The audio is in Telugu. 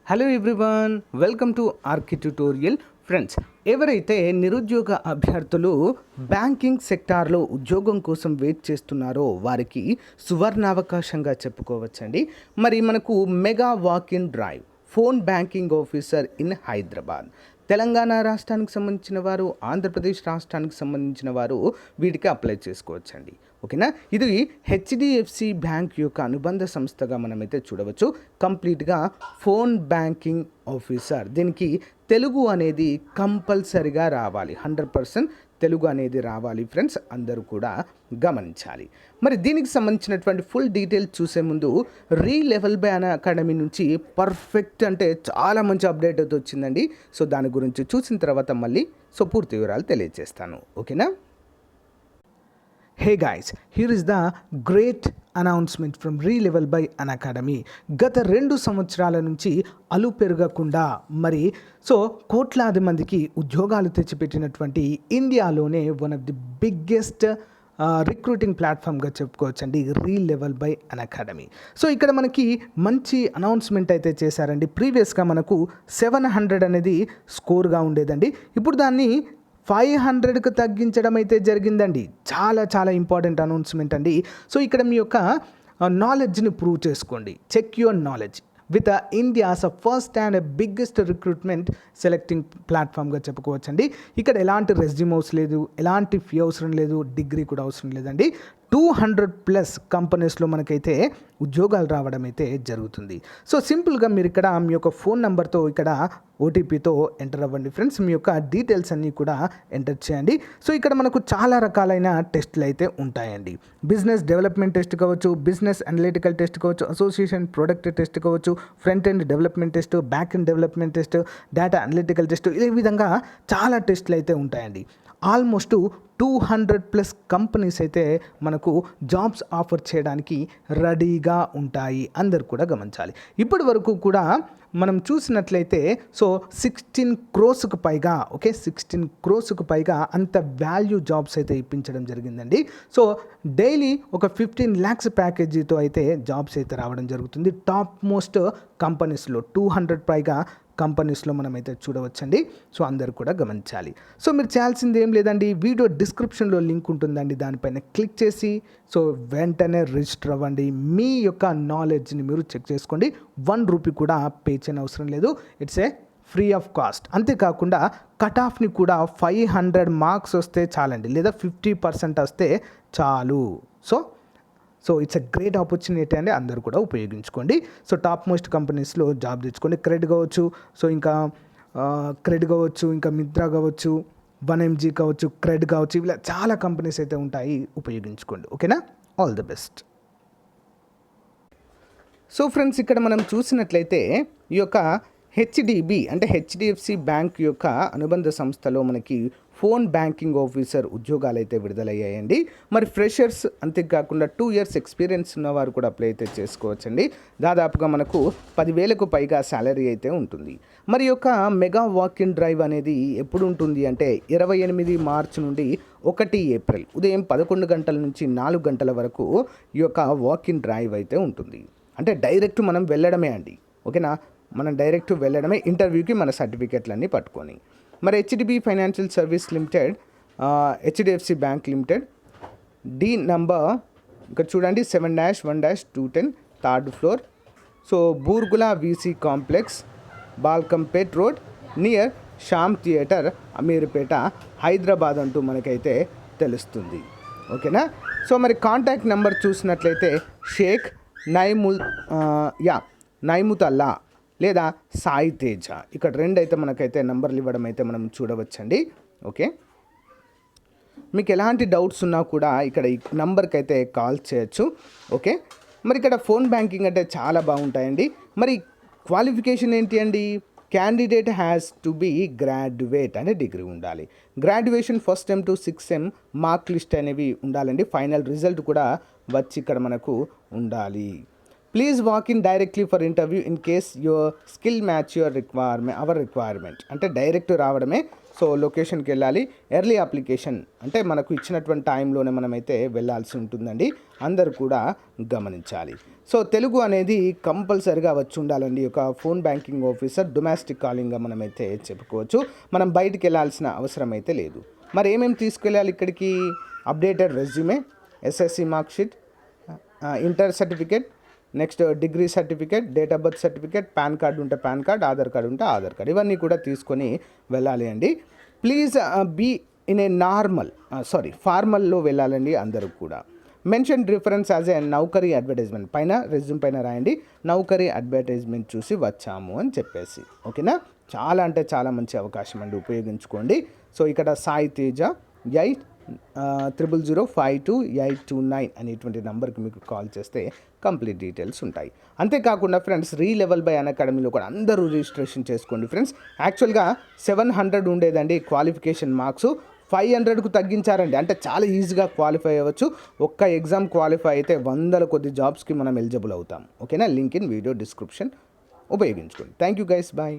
హలో ఎవ్రీవన్, వెల్కమ్ టు ఆర్కి ట్యుటోరియల్. ఫ్రెండ్స్, ఎవరైతే నిరుద్యోగ అభ్యర్థులు బ్యాంకింగ్ సెక్టార్లో ఉద్యోగం కోసం వెయిట్ చేస్తున్నారో వారికి సువర్ణావకాశంగా చెప్పుకోవచ్చండి. మరి మనకు mega walk in drive phone banking officer in Hyderabad, Telangana రాష్ట్రానికి సంబంధించిన వారు, ఆంధ్రప్రదేశ్ రాష్ట్రానికి సంబంధించిన వారు వీటికి అప్లై చేసుకోవచ్చండి. ఓకేనా, ఇది హెచ్డిఎఫ్సి బ్యాంక్ యొక్క అనుబంధ సంస్థగా మనమైతే చూడవచ్చు. కంప్లీట్గా ఫోన్ బ్యాంకింగ్ ఆఫీసర్, దీనికి తెలుగు అనేది కంపల్సరిగా రావాలి, 100% తెలుగు అనేది రావాలి ఫ్రెండ్స్, అందరూ కూడా గమనించాలి. మరి దీనికి సంబంధించినటువంటి ఫుల్ డీటెయిల్స్ చూసే ముందు రీలెవెల్ బై అకాడమీ నుంచి పర్ఫెక్ట్ అంటే చాలా మంచి అప్డేట్ అయితే వచ్చిందండి. సో దాని గురించి చూసిన తర్వాత మళ్ళీ పూర్తి వివరాలు తెలియజేస్తాను. ఓకేనా. Hey guys, here is the great announcement from రీలెవెల్ by academy. గత 2 సంవత్సరాల నుంచి అలు పెరగకుండా మరి కోట్లాది మందికి ఉద్యోగాలు తెచ్చిపెట్టినటువంటి ఇండియాలోనే one of the biggest recruiting ప్లాట్ఫామ్గా చెప్పుకోవచ్చండి రీలెవెల్ బై అకాడమీ. ఇక్కడ మనకి మంచి అనౌన్స్మెంట్ అయితే చేశారండి. ప్రీవియస్గా మనకు 700 అనేది స్కోర్గా ఉండేదండి, ఇప్పుడు దాన్ని 500కు తగ్గించడం అయితే జరిగిందండి. చాలా చాలా ఇంపార్టెంట్ అనౌన్స్మెంట్ అండి. ఇక్కడ మీ యొక్క నాలెడ్జ్ని ప్రూవ్ చేసుకోండి. Check your knowledge with India's first and biggest recruitment selecting ప్లాట్ఫామ్గా చెప్పుకోవచ్చండి. ఇక్కడ ఎలాంటి రెజ్యూమ్ అవసరం లేదు, ఎలాంటి ఫీ అవసరం లేదు, డిగ్రీ కూడా అవసరం లేదండి. 200+ కంపెనీస్లో మనకైతే ఉద్యోగాలు రావడం అయితే జరుగుతుంది. సింపుల్గా మీరు ఇక్కడ మీ యొక్క ఫోన్ నెంబర్తో ఇక్కడ ఓటీపీతో ఎంటర్ అవ్వండి ఫ్రెండ్స్. మీ యొక్క డీటెయిల్స్ అన్నీ కూడా ఎంటర్ చేయండి. ఇక్కడ మనకు చాలా రకాలైన టెస్టులు అయితే ఉంటాయండి. బిజినెస్ డెవలప్మెంట్ టెస్ట్ కావచ్చు, బిజినెస్ అనలిటికల్ టెస్ట్ కావచ్చు, అసోసియేషన్ ప్రొడక్ట్ టెస్ట్ కావచ్చు, front end development test, back end development test, data analytical test, ఈ విధంగా చాలా టెస్టులు అయితే ఉంటాయండి. ఆల్మోస్ట్ 200+ కంపెనీస్ అయితే మనకు జాబ్స్ ఆఫర్ చేయడానికి రెడీగా ఉంటాయి, అందరు కూడా గమనించాలి. ఇప్పటి వరకు కూడా మనం చూసినట్లయితే 16 crores పైగా 16 crores పైగా అంత వాల్యూ జాబ్స్ అయితే ఇప్పించడం జరిగిందండి. డైలీ ఒక 15 lakhs ప్యాకేజీతో అయితే జాబ్స్ అయితే రావడం జరుగుతుంది. టాప్ మోస్ట్ కంపెనీస్లో 200 పైగా కంపెనీస్లో మనమైతే చూడవచ్చండి. అందరు కూడా గమనించాలి. మీరు చేయాల్సింది ఏం లేదండి, వీడియో డిస్క్రిప్షన్లో లింక్ ఉంటుందండి, దానిపైన క్లిక్ చేసి వెంటనే రిజిస్టర్ అవ్వండి. మీ యొక్క నాలెడ్జ్ని మీరు చెక్ చేసుకోండి. 1 రూపీ కూడా పే చేయని అవసరం లేదు, it's a free of cost. అంతేకాకుండా కట్ ఆఫ్ని కూడా 500 మార్క్స్ వస్తే చాలండి, లేదా 50% వస్తే చాలు. ఇట్స్ ఎ గ్రేట్ ఆపర్చునిటీ అండి, అందరూ కూడా ఉపయోగించుకోండి. టాప్ మోస్ట్ కంపెనీస్లో జాబ్ తెచ్చుకోండి. క్రెడ్ కావచ్చు, ఇంకా మిత్రా కావచ్చు, 1mg కావచ్చు, క్రెడ్ కావచ్చు, ఇలా చాలా కంపెనీస్ అయితే ఉంటాయి, ఉపయోగించుకోండి. ఓకేనా, ఆల్ ది బెస్ట్. ఫ్రెండ్స్, ఇక్కడ మనం చూసినట్లయితే ఈ యొక్క హెచ్డిబి అంటే హెచ్డిఎఫ్సి బ్యాంక్ యొక్క అనుబంధ సంస్థలో మనకి ఫోన్ బ్యాంకింగ్ ఆఫీసర్ ఉద్యోగాలు అయితే విడుదలయ్యాయండి. మరి ఫ్రెషర్స్, అంతేకాకుండా 2 years ఎక్స్పీరియన్స్ ఉన్నవారు కూడా అప్లై అయితే చేసుకోవచ్చండి. దాదాపుగా మనకు 10,000కు పైగా శాలరీ అయితే ఉంటుంది. మరి యొక్క మెగా వాక్ ఇన్ డ్రైవ్ అనేది ఎప్పుడు ఉంటుంది అంటే 28 మార్చి నుండి 1 ఏప్రిల్ ఉదయం 11 గంటల నుంచి 4 గంటల వరకు ఈ యొక్క వాక్ ఇన్ డ్రైవ్ అయితే ఉంటుంది. అంటే డైరెక్ట్ మనం వెళ్ళడమే అండి. ఓకేనా, మనం డైరెక్ట్ వెళ్ళడమే ఇంటర్వ్యూకి మన సర్టిఫికెట్లన్నీ పట్టుకొని. మరి HDB financial service limited, HDFC bank limited, D number ఇక్కడ చూడండి 7-1-210, 3rd floor, Burgula VC complex, Balkampet road, near Shyam theatre, Ameerpet, Hyderabad అంటూ మనకైతే తెలుస్తుంది. ఓకేనా. మరి కాంటాక్ట్ నెంబర్ చూసినట్లయితే షేక్ నైముతల్లా లేదా సాయి తేజ, ఇక్కడ 2 అయితే మనకైతే నెంబర్లు ఇవ్వడం అయితే మనం చూడవచ్చండి. ఓకే, మీకు ఎలాంటి డౌట్స్ ఉన్నా కూడా ఇక్కడ ఈ నెంబర్కి అయితే కాల్ చేయొచ్చు. ఓకే, మరి ఇక్కడ ఫోన్ బ్యాంకింగ్ అంటే చాలా బాగుంటాయండి. మరి క్వాలిఫికేషన్ ఏంటి అండి? Candidate has to be graduate, అంటే డిగ్రీ ఉండాలి. Graduation first time to 6M mark list అనేవి ఉండాలండి. ఫైనల్ రిజల్ట్ కూడా వచ్చి ఇక్కడ మనకు ఉండాలి. Please walk in directly for interview in case your skill match our requirement, అంటే డైరెక్ట్ రావడమే. సో లొకేషన్కి వెళ్ళాలి. ఎర్లీ అప్లికేషన్ అంటే మనకు ఇచ్చినటువంటి టైంలోనే మనమైతే వెళ్ళాల్సి ఉంటుందండి. అందరూ కూడా గమనించాలి. సో తెలుగు అనేది కంపల్సరిగా వచ్చి ఉండాలండి. ఒక ఫోన్ బ్యాంకింగ్ ఆఫీసర్ డొమెస్టిక్ కాలింగ్గా మనమైతే చెప్పుకోవచ్చు. మనం బయటికి వెళ్ళాల్సిన అవసరం అయితే లేదు. మరి ఏమేమి తీసుకెళ్ళాలి ఇక్కడికి? Updated resume, SSC mark sheet, inter certificate, next degree certificate, date of birth certificate, pan card ఉంటే పాన్ కార్డ్, ఆధార్ కార్డు ఉంటే ఆధార్ కార్డ్, ఇవన్నీ కూడా తీసుకొని వెళ్ళాలి అండి. ప్లీజ్ బీ ఇన్ ఏ ఫార్మల్లో వెళ్ళాలండి అందరూ కూడా. Mention reference as a Naukri advertisement పైన రెజ్యూమ్ పైన రాయండి, నౌకరీ అడ్వర్టైజ్మెంట్ చూసి వచ్చాము అని చెప్పేసి. ఓకేనా? చాలా అంటే చాలా మంచి అవకాశం అండి, ఉపయోగించుకోండి. సో ఇక్కడ సాయి తేజ 80052829 అనేటువంటి నెంబర్కి మీకు కాల్ చేస్తే కంప్లీట్ డీటెయిల్స్ ఉంటాయి. అంతేకాకుండా ఫ్రెండ్స్, రీలెవెల్ బై అకాడమీలో కూడా అందరూ రిజిస్ట్రేషన్ చేసుకోండి ఫ్రెండ్స్. యాక్చువల్గా 700 ఉండేదండి క్వాలిఫికేషన్ మార్క్స్, 500కు తగ్గించారండి. అంటే చాలా ఈజీగా క్వాలిఫై అవ్వచ్చు. ఒక్క ఎగ్జామ్ క్వాలిఫై అయితే వందల కొద్ది జాబ్స్కి మనం ఎలిజిబుల్ అవుతాం. ఓకేనా? లింక్ ఇన్ వీడియో డిస్క్రిప్షన్ ఉపయోగించుకోండి. Thank you guys, bye.